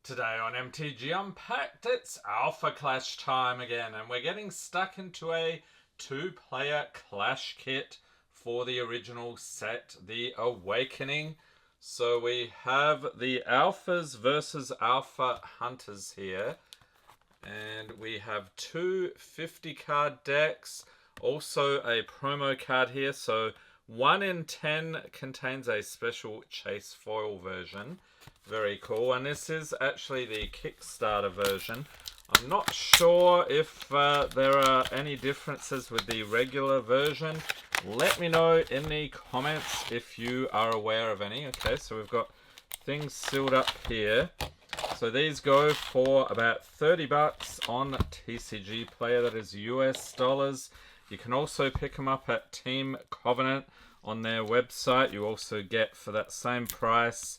Today on MTG Unpacked, it's Alpha Clash time again, and we're getting stuck into a two-player Clash kit for the original set, the Awakening. So we have the Alphas versus Alpha Hunters here, and we have two 50-card decks, also a promo card here, so 1 in 10 contains a special chase foil version. Very cool. And this is actually the Kickstarter version. I'm not sure if there are any differences with the regular version. Let me know in the comments if you are aware of any. Okay, so we've got things sealed up here. So these go for about $30 on TCG Player, that is US dollars. You can also pick them up at Team Covenant on their website. You also get, for that same price,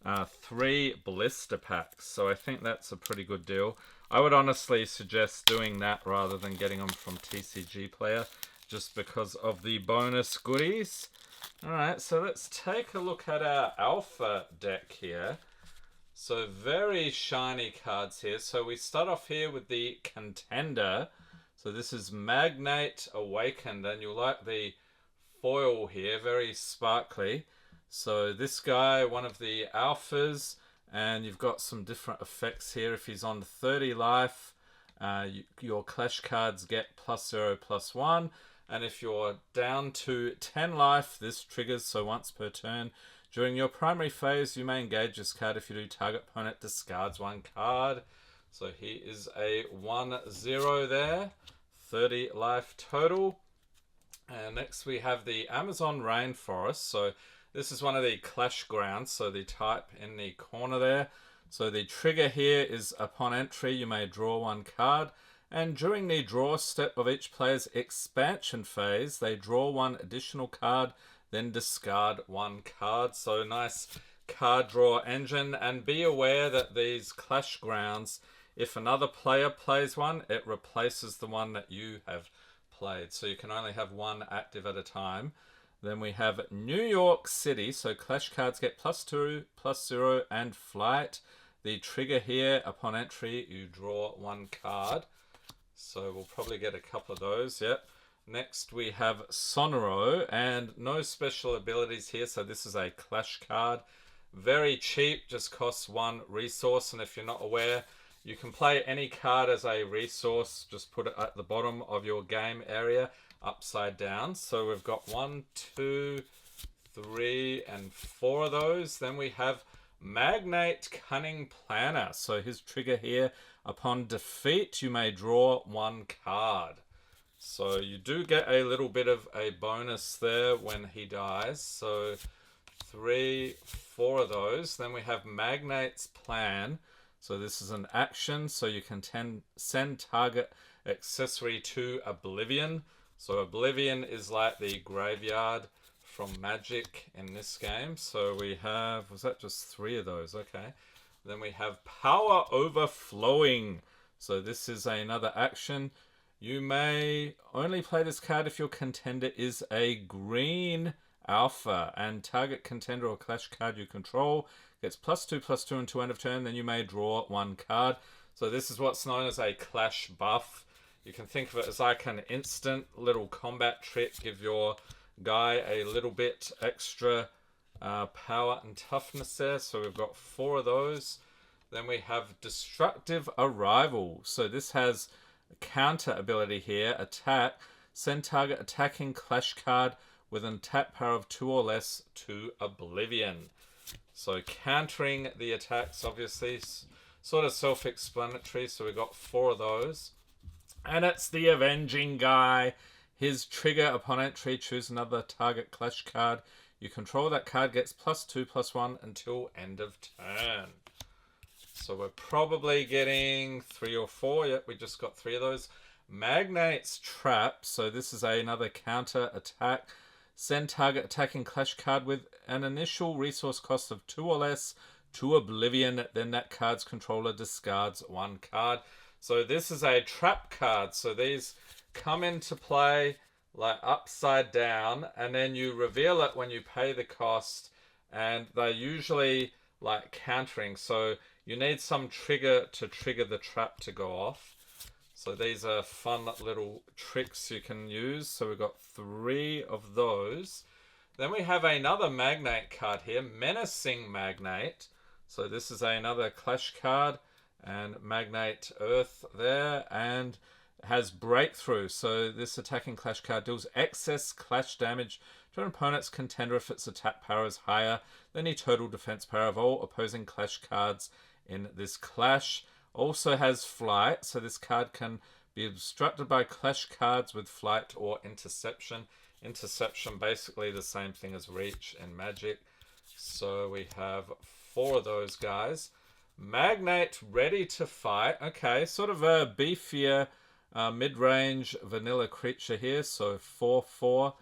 3 blister packs. So I think that's a pretty good deal. I would honestly suggest doing that rather than getting them from TCG Player, just because of the bonus goodies. Alright, so let's take a look at our Alpha deck here. So very shiny cards here. So we start off here with the Contender. So this is Magnate Awakened, and you'll like the foil here, very sparkly. So this guy, one of the alphas, and you've got some different effects here. If he's on 30 life, your clash cards get +0/+1, and if you're down to 10 life, this triggers, so once per turn. During your primary phase, you may engage this card. If you do, target opponent discards 1 card. So he is a 1-0 there. 30 life total. And next we have the Amazon Rainforest. So this is one of the Clash Grounds. So the type in the corner there. So the trigger here is upon entry, you may draw 1 card. And during the draw step of each player's expansion phase, they draw 1 additional card, then discard 1 card. So nice card draw engine. And be aware that these Clash Grounds, if another player plays one, it replaces the one that you have played. So you can only have 1 active at a time. Then we have New York City. So Clash cards get +2, +0, and Flight. The trigger here, upon entry, you draw 1 card. So we'll probably get a couple of those, yep. Next we have Sonoro, and no special abilities here. So this is a Clash card. Very cheap, just costs 1 resource. And if you're not aware, you can play any card as a resource. Just put it at the bottom of your game area, upside down. So we've got 1, 2, 3, and 4 of those. Then we have Magnate Cunning Planner. So his trigger here, upon defeat, you may draw 1 card. So you do get a little bit of a bonus there when he dies. So 3, 4 of those. Then we have Magnate's Plan. So this is an action, so you can send target accessory to Oblivion. So Oblivion is like the graveyard from Magic in this game. So we have, was that just 3 of those? Okay. Then we have Power Overflowing. So this is another action. You may only play this card if your contender is a green alpha, and target contender or clash card you control gets +2/+2 until end of turn. Then you may draw 1 card. So this is what's known as a clash buff. You can think of it as like an instant little combat trick. Give your guy a little bit extra power and toughness there. So we've got 4 of those. Then we have Destructive Arrival. So this has a counter ability here. Attack. Send target attacking clash card with an attack power of 2 or less to Oblivion. So countering the attacks, obviously, sort of self-explanatory. So we've got 4 of those. And it's the Avenging Guy. His trigger, upon entry, choose another target clash card you control. That card gets +2/+1 until end of turn. So we're probably getting 3 or 4. Yep, we just got 3 of those. Magnate's Trap. So this is another counter attack. Send target attacking clash card with an initial resource cost of 2 or less to Oblivion. Then that card's controller discards 1 card. So this is a trap card. So these come into play like upside down, and then you reveal it when you pay the cost, and they're usually like countering. So you need some trigger to trigger the trap to go off. So these are fun little tricks you can use. So we've got 3 of those. Then we have another Magnate card here, Menacing Magnate. So this is another Clash card, and Magnate Earth there, and has Breakthrough. So this attacking Clash card deals excess Clash damage to an opponent's contender if its attack power is higher than the total defense power of all opposing Clash cards in this Clash. Also has Flight, so this card can be obstructed by Clash cards with Flight or Interception. Interception, basically the same thing as Reach in Magic. So we have 4 of those guys. Magnate Ready to Fight. Okay, sort of a beefier mid-range vanilla creature here. So 4/4.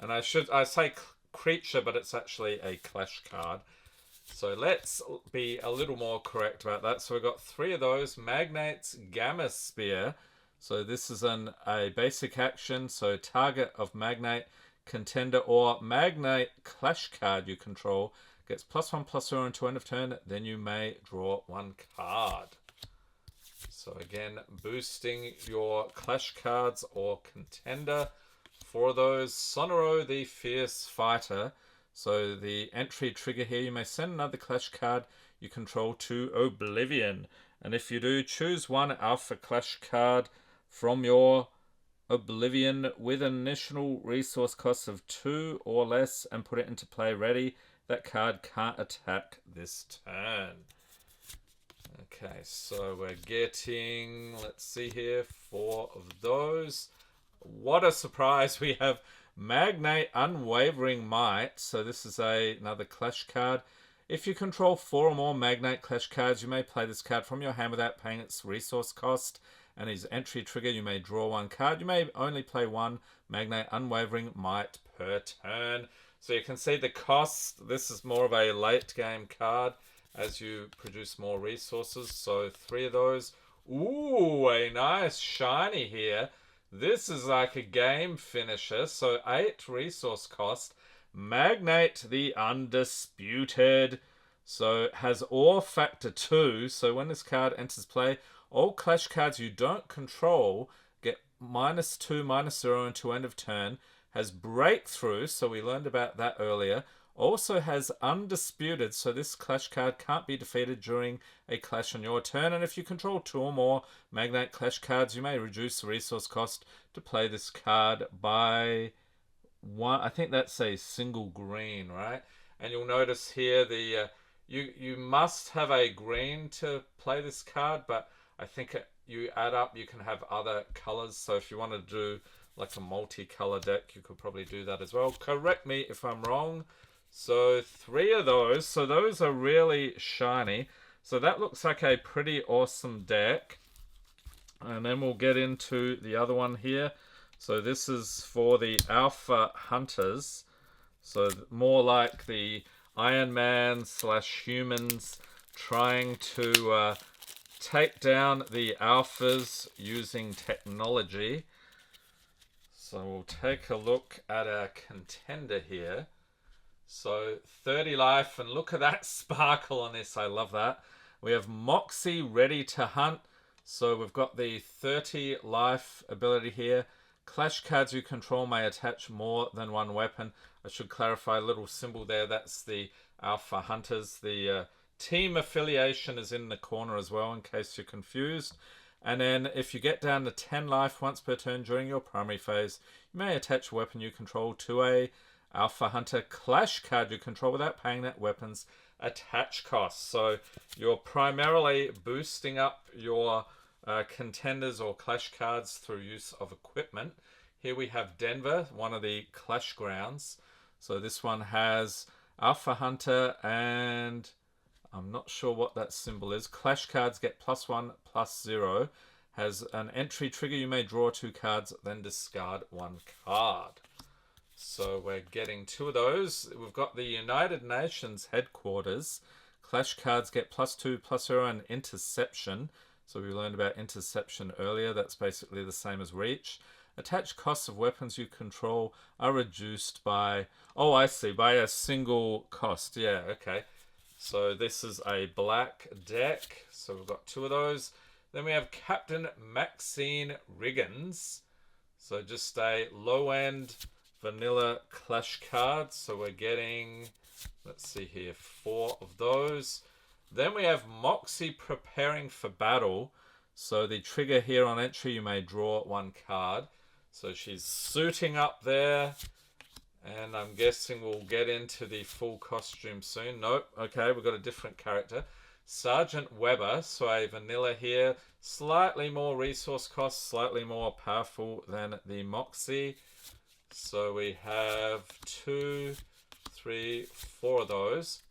And I say creature, but it's actually a Clash card. So let's be a little more correct about that. So we've got 3 of those. Magnate's Gamma Spear. So this is a basic action. So target of Magnate, contender, or Magnate Clash card you control gets +1/+0 until end of turn. Then you may draw 1 card. So again, boosting your Clash cards or contender. 4 of those. Sonoro the Fierce Fighter. So the entry trigger here, you may send another Clash card you control to Oblivion. And if you do, choose 1 Alpha Clash card from your Oblivion with an initial resource cost of 2 or less and put it into play ready. That card can't attack this turn. Okay, so we're getting, let's see here, 4 of those. What a surprise. We have Magnate Unwavering Might. So this is another Clash card. If you control 4 or more Magnate Clash cards, you may play this card from your hand without paying its resource cost. And his entry trigger, you may draw 1 card. You may only play 1 Magnate Unwavering Might per turn. So you can see the cost. This is more of a late game card as you produce more resources. So 3 of those. Ooh, a nice shiny here. This is like a game finisher. So 8 resource cost. Magnate the Undisputed. So it has Awe Factor 2. So when this card enters play, all Clash cards you don't control get -2, -0 until end of turn. Has Breakthrough, so we learned about that earlier. Also has Undisputed, so this Clash card can't be defeated during a Clash on your turn. And if you control 2 or more Magnate Clash cards, you may reduce the resource cost to play this card by 1. I think that's a single green, right? And you'll notice here the you must have a green to play this card, but I think you add up, you can have other colors. So if you want to do like a multicolor deck, you could probably do that as well. Correct me if I'm wrong. So 3 of those. So those are really shiny. So that looks like a pretty awesome deck. And then we'll get into the other one here. So this is for the Alpha Hunters. So more like the Iron Man / humans trying to take down the Alphas using technology. So we'll take a look at our contender here. So 30 life, and look at that sparkle on this. I love that. We have Moxie Ready to Hunt. So we've got the 30 life ability here. Clash cards you control may attach more than 1 weapon. I should clarify a little symbol there. That's the Alpha Hunters. The team affiliation is in the corner as well in case you're confused. And then if you get down to 10 life once per turn during your primary phase, you may attach a weapon you control to a Alpha Hunter Clash card you control without paying that weapon's attach cost. So you're primarily boosting up your contenders or Clash cards through use of equipment. Here we have Denver, one of the Clash grounds. So this one has Alpha Hunter, and I'm not sure what that symbol is. Clash cards get +1, +0. Has an entry trigger. You may draw 2 cards, then discard 1 card. So we're getting 2 of those. We've got the United Nations headquarters. Clash cards get +2, +0, and interception. So we learned about interception earlier. That's basically the same as reach. Attached costs of weapons you control are reduced by, oh, I see, by a single cost. Yeah, okay. So this is a black deck. So we've got 2 of those. Then we have Captain Maxine Riggins. So just a low-end vanilla clash card. So we're getting, let's see here, 4 of those. Then we have Moxie Preparing for Battle. So the trigger here on entry, you may draw 1 card. So she's suiting up there. And I'm guessing we'll get into the full costume soon. Nope. Okay, we've got a different character. Sergeant Weber. So a vanilla here. Slightly more resource cost. Slightly more powerful than the Moxie. So we have 2, 3, 4 of those.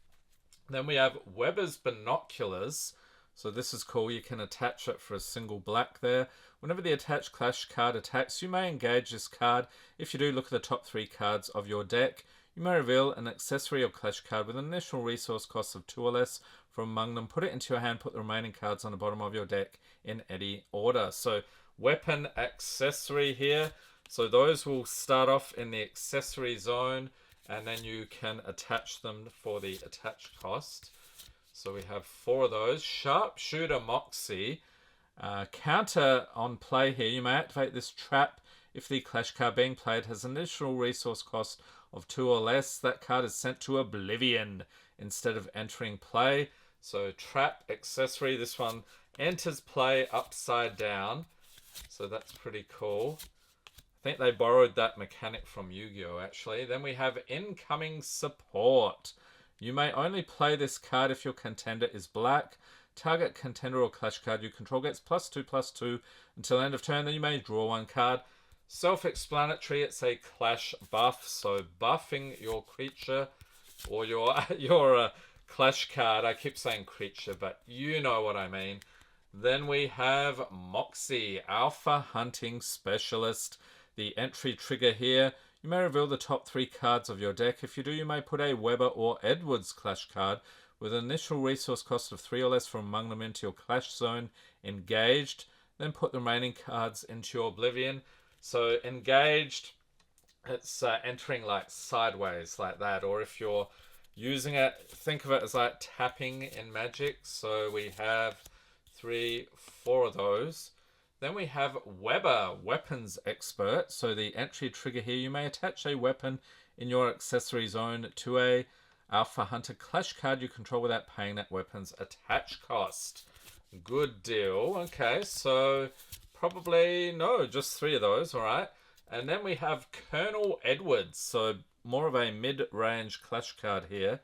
Then we have Weber's Binoculars. So this is cool. You can attach it for a single black there. Whenever the attached clash card attacks, you may engage this card. If you do, look at the top 3 cards of your deck. You may reveal an accessory or clash card with an initial resource cost of 2 or less from among them. Put it into your hand. Put the remaining cards on the bottom of your deck in any order. So weapon accessory here. So those will start off in the accessory zone, and then you can attach them for the attach cost. So we have 4 of those. Sharpshooter Moxie. Counter on play here. You may activate this trap if the clash card being played has an initial resource cost of 2 or less. That card is sent to oblivion instead of entering play. So trap accessory. This one enters play upside down. So that's pretty cool. I think they borrowed that mechanic from Yu-Gi-Oh! Actually. Then we have incoming support. You may only play this card if your contender is black. Target contender or clash card you control gets +2/+2 until end of turn. Then you may draw 1 card. Self-explanatory. It's a clash buff. So buffing your creature or your clash card. I keep saying creature, but you know what I mean. Then we have Moxie, Alpha Hunting Specialist. The entry trigger here. You may reveal the top 3 cards of your deck. If you do, you may put a Weber or Edwards clash card with an initial resource cost of 3 or less from among them into your clash zone engaged. Then put the remaining cards into your oblivion. So engaged, it's entering like sideways like that. Or if you're using it, think of it as like tapping in Magic. So we have 3, 4 of those. Then we have Weber, Weapons Expert. So the entry trigger here, you may attach a weapon in your accessory zone to a Alpha Hunter clash card you control without paying that weapon's attach cost. Good deal. Okay, so probably, no, just 3 of those, all right. And then we have Colonel Edwards. So more of a mid-range clash card here.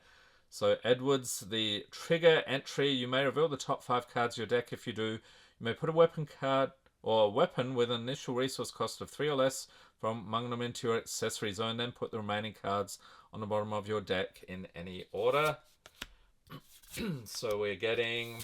So Edwards, the trigger entry, you may reveal the top 5 cards of your deck. If you do, you may put a weapon card or a weapon with an initial resource cost of 3 or less from among them into your accessory zone. Then put the remaining cards on the bottom of your deck in any order. So we're getting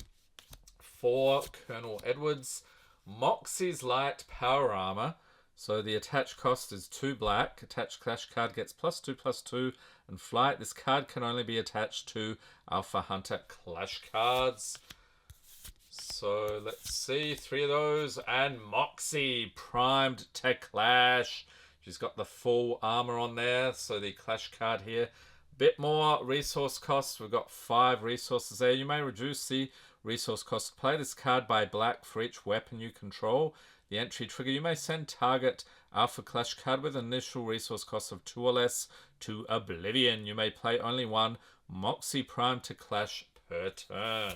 4 Colonel Edwards. Moxie's Light Power Armor. So the attach cost is 2 black. Attached clash card gets +2/+2 and flight. This card can only be attached to Alpha Hunter clash cards. So let's see, 3 of those. And Moxie, primed to clash. She's got the full armor on there. So the clash card here, bit more resource costs. We've got 5 resources there. You may reduce the resource cost to play this card by black for each weapon you control. The entry trigger, you may send target Alpha Clash card with initial resource cost of 2 or less to oblivion. You may play only 1 Moxie Prime to Clash per turn.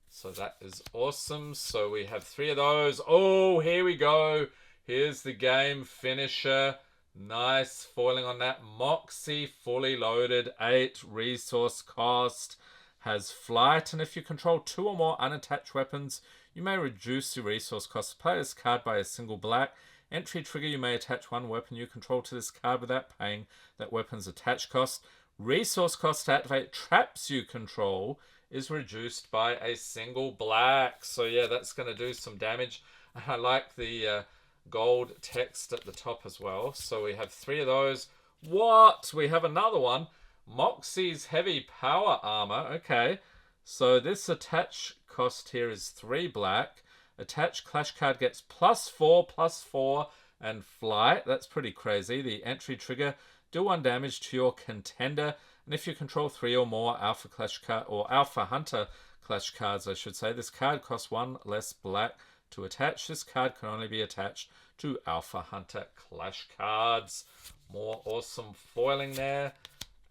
So that is awesome. So we have 3 of those. Oh, here we go. Here's the game finisher. Nice foiling on that. Moxie, fully loaded, 8 resource cost. Has flight, and if you control 2 or more unattached weapons, you may reduce the resource cost to play this card by a single black. Entry trigger, you may attach 1 weapon you control to this card without paying that weapon's attach cost. Resource cost to activate traps you control is reduced by a single black. So yeah, that's going to do some damage. I like the gold text at the top as well. So we have 3 of those. What? We have another one. Moxie's Heavy Power Armor. Okay, so this attach cost here is 3 black. Attached clash card gets +4/+4 and flight. That's pretty crazy. The entry trigger, do 1 damage to your contender And if you control 3 or more Alpha Clash card or Alpha Hunter Clash cards, I should say, this card costs 1 less black to attach. This card can only be attached to Alpha Hunter Clash cards. More awesome foiling there.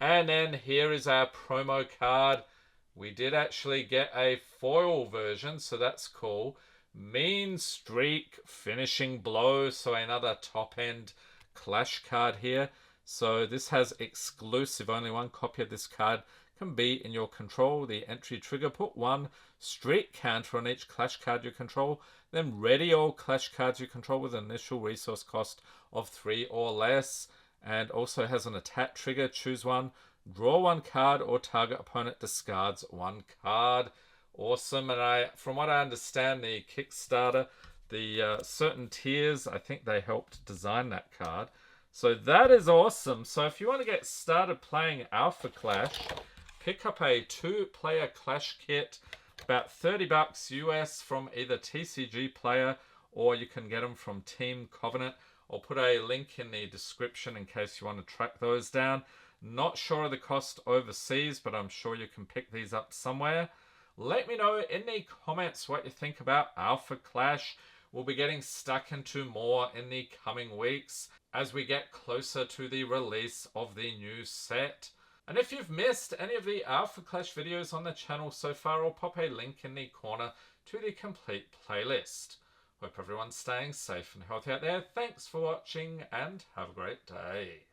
And then here is our promo card. We did actually get a foil version, so that's cool. Mean Streak Finishing Blow, so another top-end Clash card here. So this has exclusive, only one copy of this card can be in your control. The entry trigger, put 1 streak counter on each Clash card you control, then ready all Clash cards you control with an initial resource cost of 3 or less, and also has an attack trigger. Choose one, draw 1 card, or target opponent discards 1 card. Awesome. And from what I understand, the Kickstarter, the certain tiers, I think they helped design that card. So that is awesome. So if you want to get started playing Alpha Clash, pick up a 2-player Clash kit, about $30 US from either TCG Player, or you can get them from Team Covenant. I'll put a link in the description in case you want to track those down. Not sure of the cost overseas, but I'm sure you can pick these up somewhere. Let me know in the comments what you think about Alpha Clash. We'll be getting stuck into more in the coming weeks as we get closer to the release of the new set. And if you've missed any of the Alpha Clash videos on the channel so far, I'll pop a link in the corner to the complete playlist. Hope everyone's staying safe and healthy out there. Thanks for watching and have a great day.